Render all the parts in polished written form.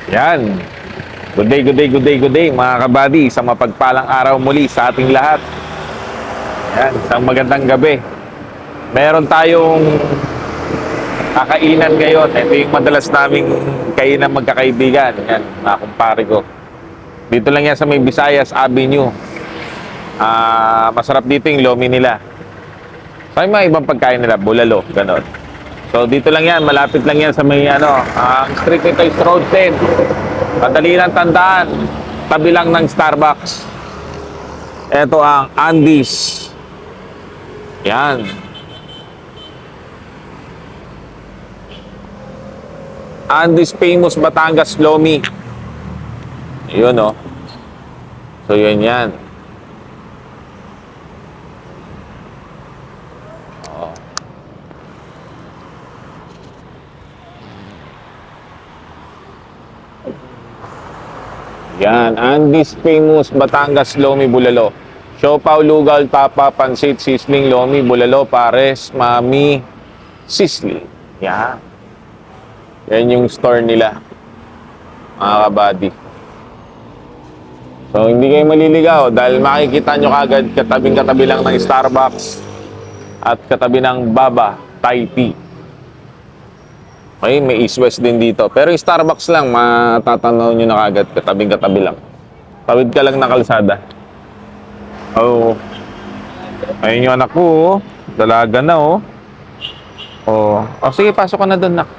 Yan. Good day, good day, good day, good day mga kabady. Sa mapagpalang araw muli sa ating lahat. Yan, isang magandang gabi. Meron tayong kakainan ngayon. Ito yung madalas naming kainan magkakaibigan. Yan, mga kumpare ko. Dito lang yan sa may Visayas Avenue. Masarap dito yung lomi nila. So yung mga ibang pagkain nila, bulalo, ganon. So dito lang yan, malapit lang yan sa may ang street nito is Road 10. Madali lang tandaan, tabi lang ng Starbucks. Ito ang Andy's. Yan. Andy's Famous Batangas Lomi. Ayun oh. So yun yan. Yan, Andy's Famous Batangas Lomi Bulalo. Siopaw, lugal, tapa, pansit, sisling, lomi, bulalo, pares, mami, sisling. Yan. Yan yung store nila, mga kabady. So, hindi kayo maliligaw dahil makikita nyo kagad katabing-katabi lang ng Starbucks at katabi ng Baba Thai Tea. Okay, may East-West din dito. Pero yung Starbucks lang, matatanaw nyo na kagad, katabing-katabi lang. Tawid ka lang na kalsada. Oh. Ayun yung anak ko, oh. Dalaga na, oh. Oh, sige, pasok ka na doon, nak.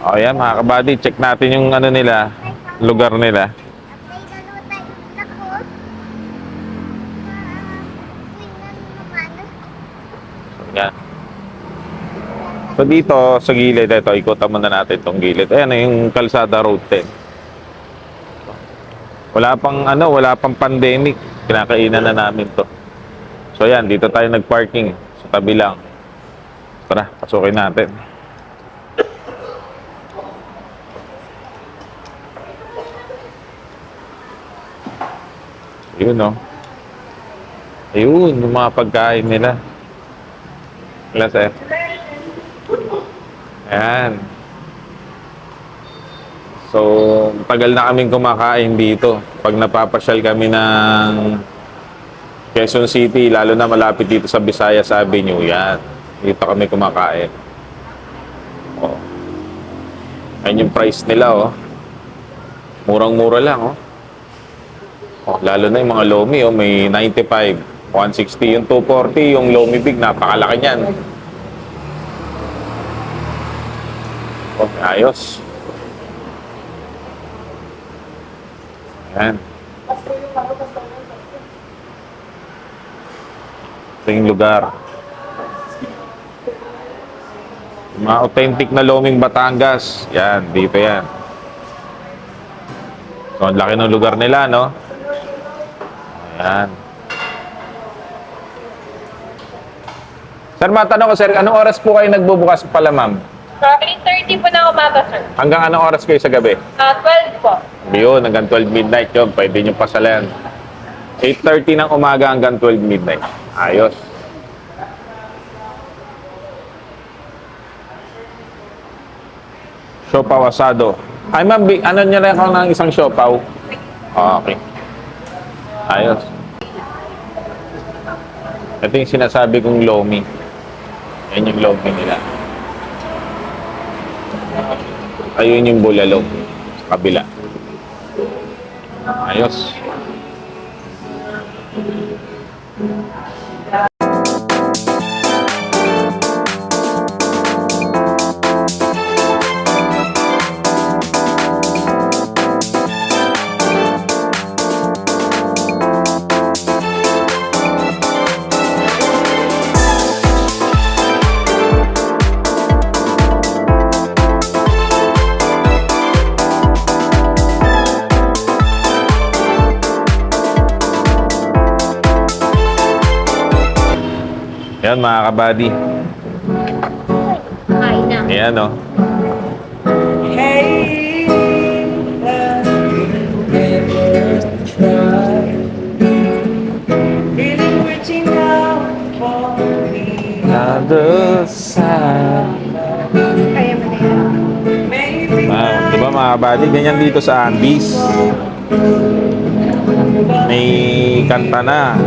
Oh, yan, mga kabady. Check natin yung nila, lugar nila. Yan. So dito sa gilid, ito ikutan muna natin itong gilid. Ayan yung Kalsada Road 10. Wala pang pandemic. Kinakainan na namin to. So ayan, dito tayo nagparking sa tabi lang. Tara, pasukin natin. Ayun oh. Ayun, yung mga pagkain nila. Wala sir. Ayan. So, tagal na kaming kumakain dito. Pag napapasyal kami ng Quezon City, lalo na malapit dito sa Visayas Avenue, yan. Dito kami kumakain. Oh. Ayan yung price nila, oh. Murang-mura lang, oh. Oh, lalo na yung mga lomi, oh. May 95, 160, yung 240, yung lomi big, napakalaki niyan. Oh, ayos. Ayan. Ito yung lugar. Mga authentic na loming Batangas. Yan, dito yan. So, ang laki ng lugar nila, no? Ayan. Sir, matanong ko, sir, anong oras po kayo nagbubukas pala, ma'am? 8:30 po na umaga, sir. Hanggang anong oras kayo sa gabi? 12 po. Yun, hanggang 12 midnight yun. Pwede nyo pasalan. 8:30 ng umaga hanggang 12 midnight. Ayos. Siopaw asado. Ay, ma'am, ano nyo rin ako ng isang siopaw? Okay. Ayos. Ito yung sinasabi kong lomi. Yan yung lomi nila. Ayun yung bulalo sa kabila. Ayos. Yan mga kabady. Kain na. Ayan o. Hey, never try. Feeling reaching out for me. Other side. Kaya mo na yan. Maybe Di ba mga mga kabady, ganyan dito sa Andes. May kanta na.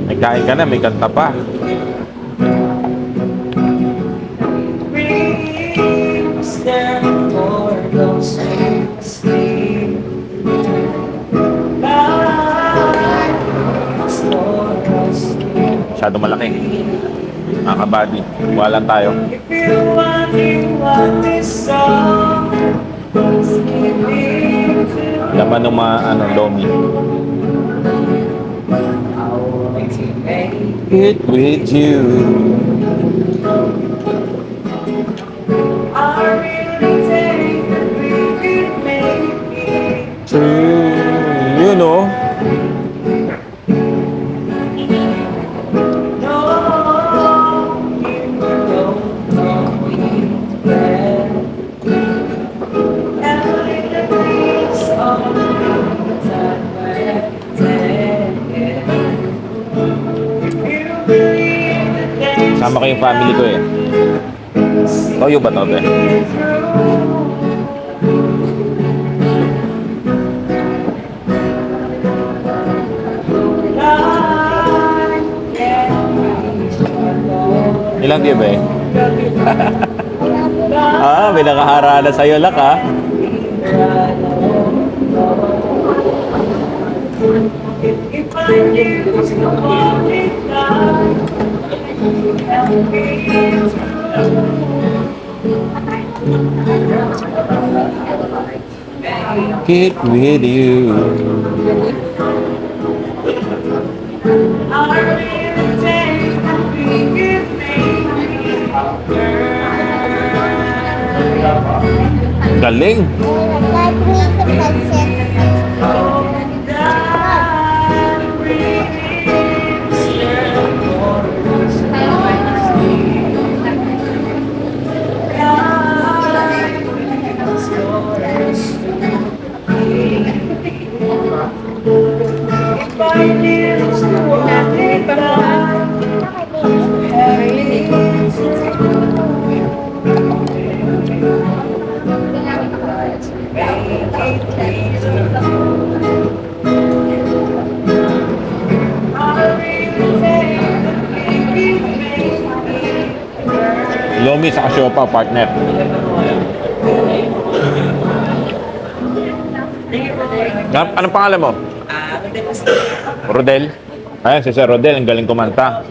May kain ka na, may kanta pa. Stand for those who sleep. Lies for us. Masyado malaki. Mga kabady, walang tayo. If you're wondering what this song is giving to, Laman ng mga lomi. I want to make It with you. I really think that we could make it. True. You know. No, you don't know me well. And in the place of that way, if you believe that there's Sama ko yung family ko eh. Toyo ba to, be? Ilang dia ba eh? May nakaharana sa'yo lak ah. If I use the morning light, help me Get with you. I really think that we could make it. Galing. If I use the morning light, Lomi sa Siopa, partner. Anong pangalan mo? Rodel? Ayan, si Sir Rodel. Ang galing kumanta.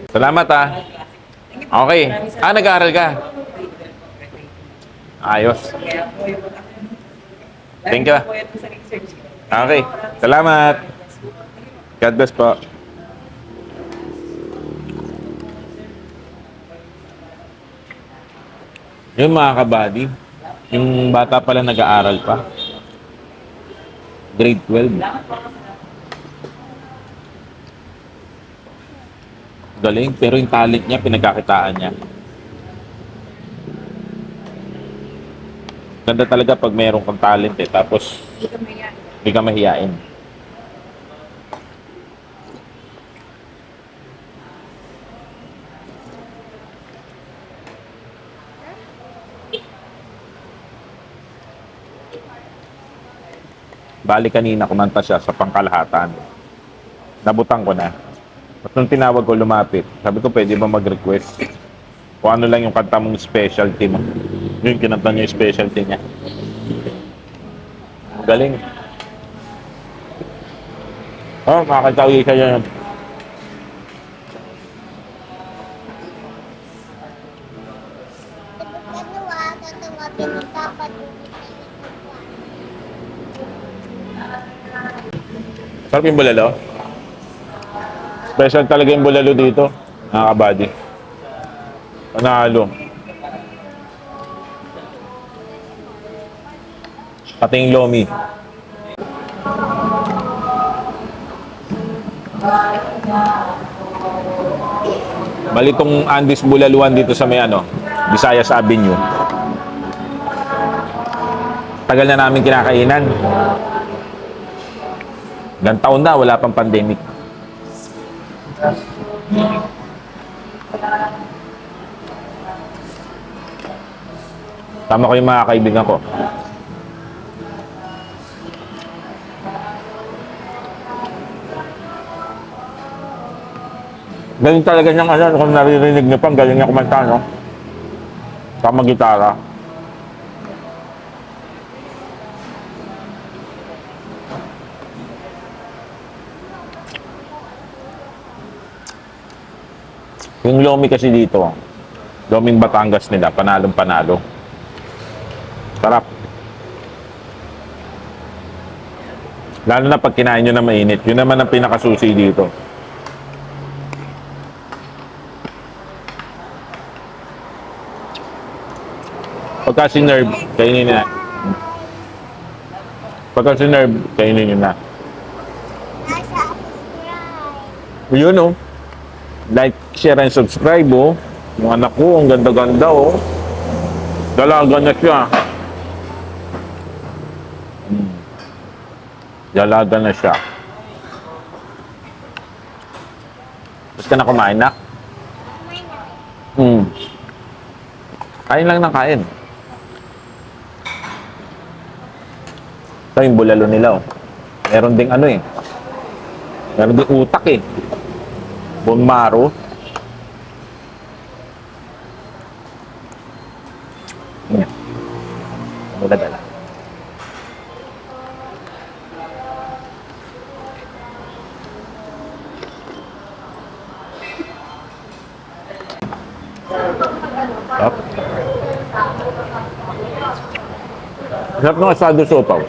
Salamat ah. Okay. Nag-aaral ka? Ayos. Thank you. Okay. Salamat. God bless po. Yung mga kabady, yung bata pala nag-aaral pa. Grade 12. Galing, pero yung talent niya, pinagkakitaan niya. Ganda talaga pag mayroon kang talent eh, tapos hindi ka mahiyain. Bali kanina kumanta siya sa pangkalahatan. Nabutang ko na. At nung tinawag ko lumapit, sabi ko pwede ba mag-request? Kung ano lang yung kanta mong specialty mo. Yung kinanta niya yung specialty niya. Galing. Oh, makakatawi ka yan. Sarap yung bulalo. Special talaga yung bulalo dito, mga kabady. Panalo. Pati yung lomi. Bali tong Andes Bulaluan dito sa may Visayas Avenue. Tagal na namin kinakainan. Ilang taon na, wala pang pandemic. Tama ko yung mga kaibigan ko. Galing talaga niyang ano, kung naririnig niyo pa, ang galing niya kumanta, no? Tama gitara. Yung lomi kasi dito, loming Batangas nila, panalong panalo. Sarap. Lalo na pag kinain nyo na mainit. Yun naman ang pinakasusi dito. Pagka sinerve, kainin nyo na. Pagka sinerve, kainin nyo na. Yun oh. Like, share, and subscribe oh. Yung anak ko, ang ganda-ganda oh. Dalaga na siya. Dalaga na siya. Tapos ka na kumain na? Kain lang ng kain. Ito yung bulalo nila oh. Meron ding ano eh. Meron ding utak eh. Bone marrow. Yan. Dala-dala. Sarap. Sarap ng asado sopaw.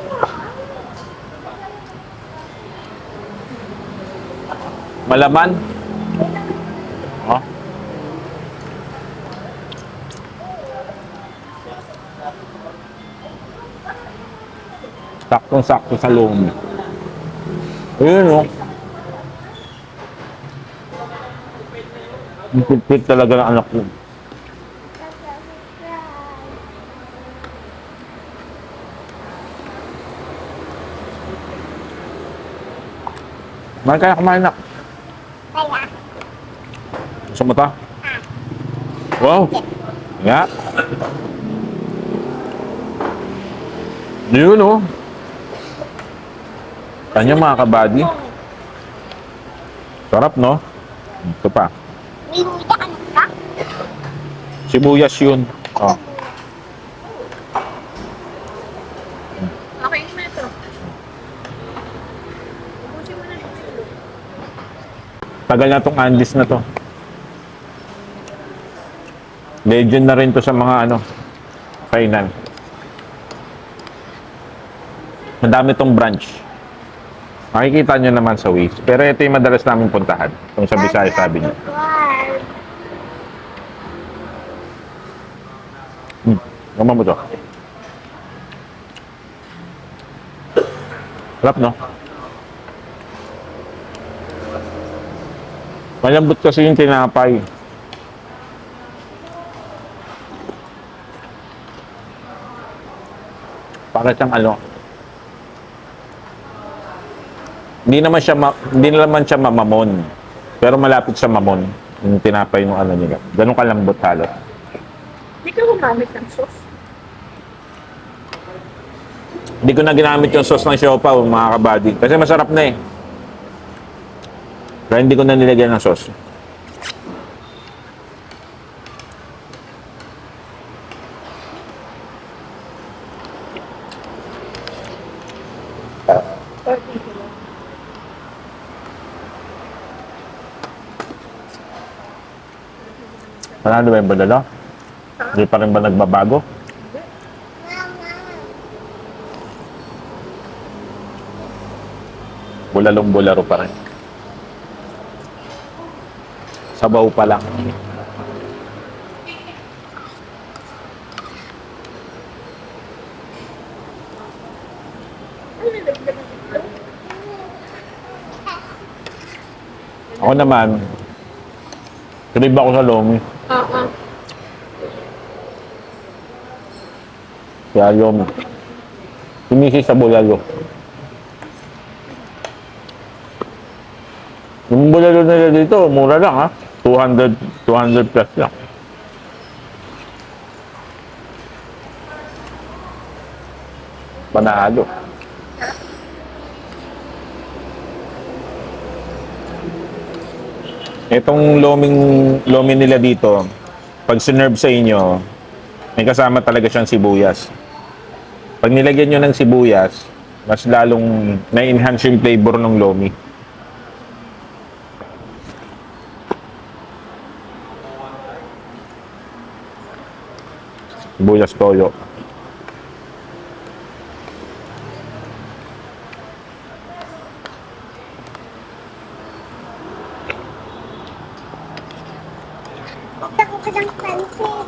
Malaman. Oh. Saktong-sakto sa loob. Ayun oh. Ang pipit talaga ng anak ko. Mahal kaya kumain na. Gusto mo ta? Wow! Nga. Yun oh. Kanya mga kabady. Sarap no? Ito pa. Sibuyas yun. Oh. Okay na ito. Ubusin mo na. Tagal na tong Andes na to. Legend na rin to sa mga ano, kainan. Madami tong branch. Makikita nyo naman sa Waze. Pero ito yung madalas namin puntahan. Kung sa Visayas sabi nyo. Gama mo to. Sarap no? Malambot kasi yung tinapay. Para siyang ano. Hindi naman siya mamamon. Pero malapit sa mamon. Yung tinapay ng ano nila. Ganun kalambot halos. Hindi ka gumamit ng sauce. Hindi ko na ginamit yung sauce ng siopaw, mga kabady. Kasi masarap na eh. Kaya hindi ko na nilagyan ng sauce. Panalo ba yung badalo? Hindi pa rin ba nagbabago? Bulalong-bularo pa rin. Sabaw pa lang. Ako naman, krib ako sa lomi. Oo. Kaya lomi. Tumisi sa bulalo. Yung bulalo nila dito, mura lang ha. 200 plus lang. Panalo. Itong lomi nila dito, pag sinerve sa inyo, may kasama talaga siyang sibuyas. Pag nilagyan nyo ng sibuyas, mas lalong na-enhance yung flavor ng lomi. Sibuyas toyo. Ako ka ng pansit.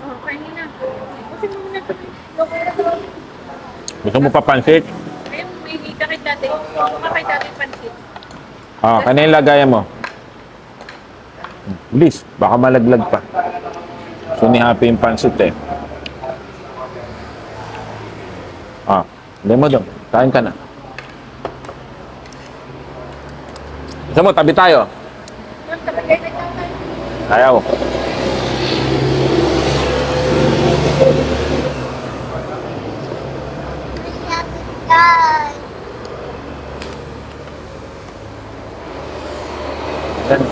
Oh, kanina. Kasi muna ito. Yung Gusto mo pa pansit? ayun, may kakit dati. Kakit dati pansit. Ah, kanina lagayan mo. Please, baka malaglag pa. So, ni Happy yung pansit eh. Ah, hindi mo doon. Kain ka na. Gusto mo, tabi tayo. Yung talagay na ito. Ayaw. Guys. Yan.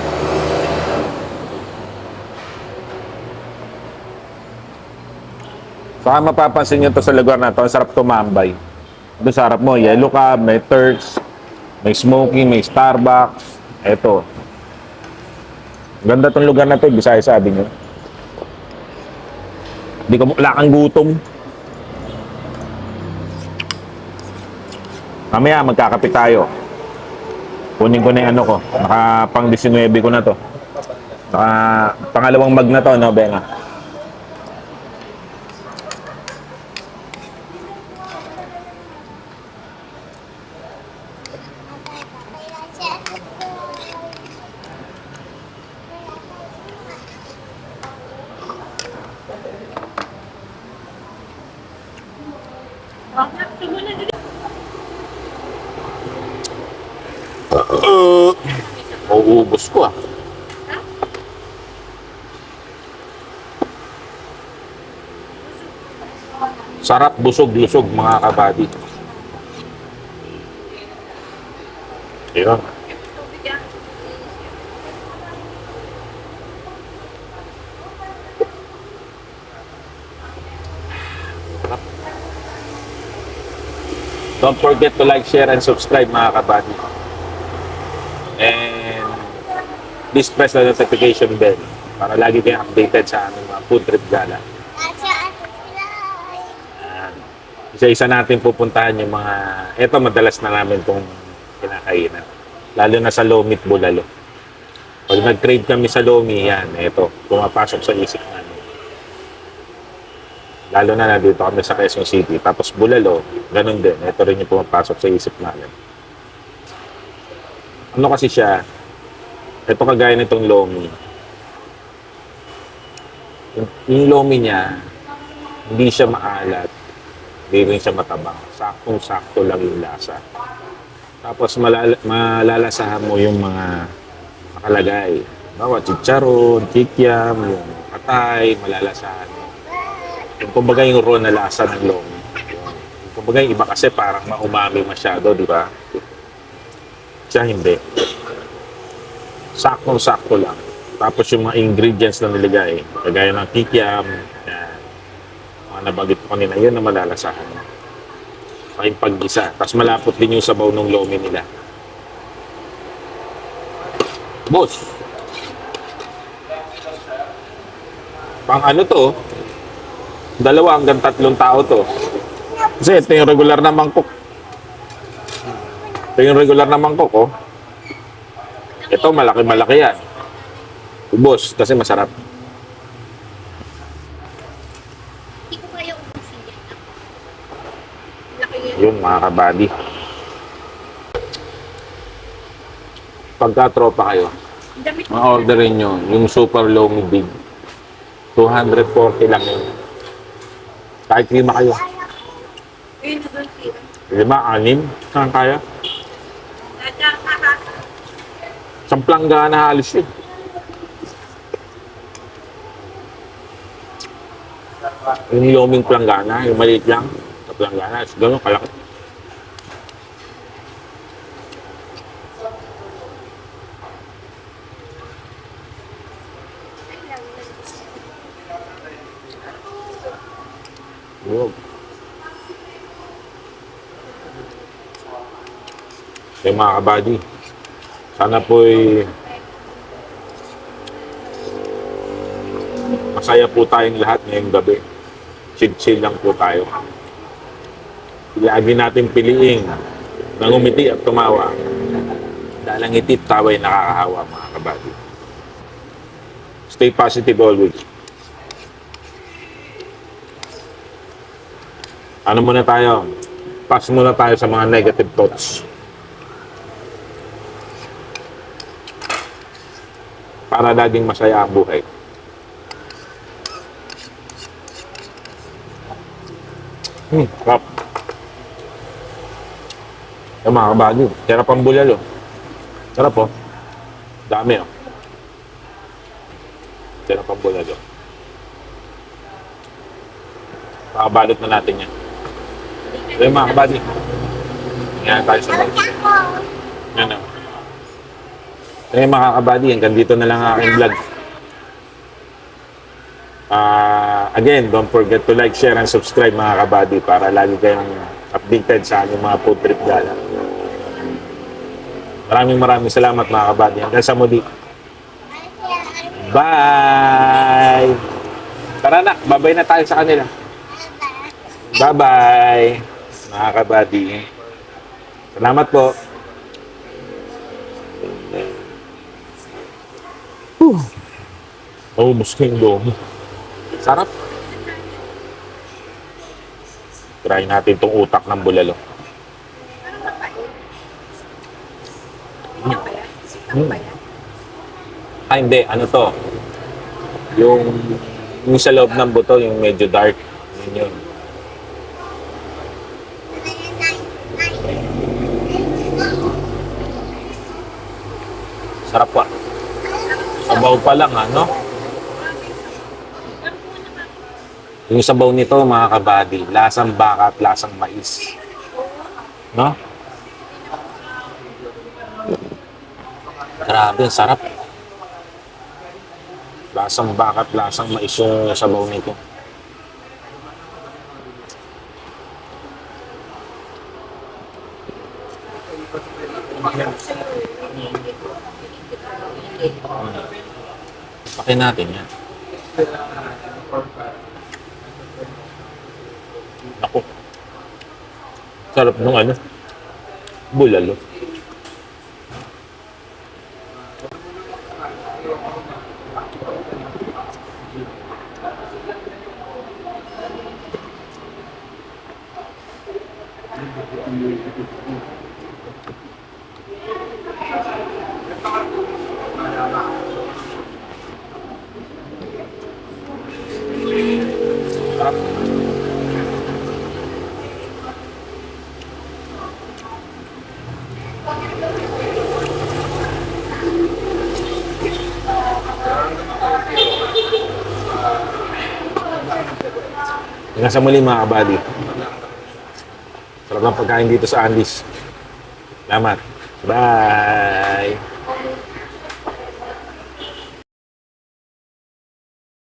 Saka mapapansin nyo to sa lugar na to, ang sarap tumambay. Doon sa harap mo, yellow cab, may Turks, may smoky, may Starbucks. Eto. Ganda tong lugar na to, Bisaya sabi nyo. Hindi ko, wala kang gutom. Mamaya, magkakape tayo. Kunin ko na yung ano ko. Naka pang 19 ko na to. Naka pangalawang mag na to, no, Benga? Oh, sumunod din. Mauubos ko ah. Sarap, busog, lusog mga kabady. Ayun. Tubig yan. Don't forget to like, share, and subscribe mga kabady. And please press the notification bell para lagi kayong updated sa aming mga food trip gala. Ayan. Isa-isa natin pupuntahan yung mga, eto madalas na namin itong kinakainan. Lalo na sa Lomit Bulalo. Pag nag-trade kami sa Lomi, yan, eto, pumapasok sa isip namin. Lalo na dito kami sa Quezon City. Tapos Bulalo, ganun din. Ito rin yung pumapasok sa isip namin. Ano kasi siya, ito kagaya nitong Lomi. Yung Lomi niya, hindi siya maalat, hindi rin siya matabang. Saktong-sakto lang yung lasa. Tapos malalasahan mo yung mga nakalagay. Bawa, chicharon, kikiam, yung patay, malalasahan mo. Yung kumbaga yung raw na lasa ng lomi. Yung kumbaga yung iba kasi parang maumami masyado, di ba? Siya hindi. Saktong-sakto lang. Tapos yung mga ingredients na nilagay, kagaya ng kikiam, yan, mga nabanggit ko kanina, yun na malalasahan mo. Saka yung pag-isa. Tapos malapot din yung sabaw ng lomi nila. Boss! Pang ano to? 2 hanggang 3 tao to. Kasi ito yung regular na mangkok. Ito yung regular na mangkok, oh. Ito, malaki-malaki yan. Ubos, kasi masarap. Hindi ko kaya ubusin yan. Laki yan. Yun, mga kabady. Pagka tropa kayo, Damit mo. ma-orderin nyo yung Super Lomi Big. 240 lang yun. Kahit 5 kayo. Ayun na doon siya. 5, 6, saan kaya? Dadang aha. Samplangga na halos yun. Yung loming planggana, yung maliit lang sa planggana, gano'n kalaki. Wow. Okay, mga kabady. Sana po'y masaya po tayong lahat ngayong gabi. Chill-chill lang po tayo. Lagi natin piliing nangumiti at tumawa. Dahil ang ngiti at tawa ay nakakahawa, mga kabady. Stay positive always. Ano muna tayo? Pass muna tayo sa mga negative thoughts. Para laging masaya ang buhay. Sarap. Yung mga kabady, sarap ang bulalo. Sarap po. Dami oh. Sarap ang bulalo. Pakabalot na natin yan. So yung mga kabady, ngayon tayo sa vlog. Yan oh. So yung mga kabady, hanggang dito na lang ang aking vlog. Again, don't forget to like, share, and subscribe mga kabady para lagi kayong updated sa aming mga food trip gala. Maraming salamat mga kabady. Hanggang sa muli. Bye! Tara na, babay na tayo sa kanila. Bye-bye, mga kabady. Salamat po. Oh, musking dome. Sarap. Try natin tong utak ng bulalo. Parang mapait. Hindi ba yan? Sitang ba yan? Ah, hindi. Ano to? Yung sa loob ng buto, yung medyo dark. Yun yun. Sarap pa. Sabaw pa lang, ano? Yung sabaw nito, mga kabady, lasang baka at lasang mais. No? Grabe, sarap. Lasang baka at lasang mais yung sabaw nito. Pakin natin yan. Ako. Sarap nung ano. Bulalo. Sarap. Hanggang sa muli mga kabady. Sarap ng pagkain dito sa Andes. Salamat. Bye!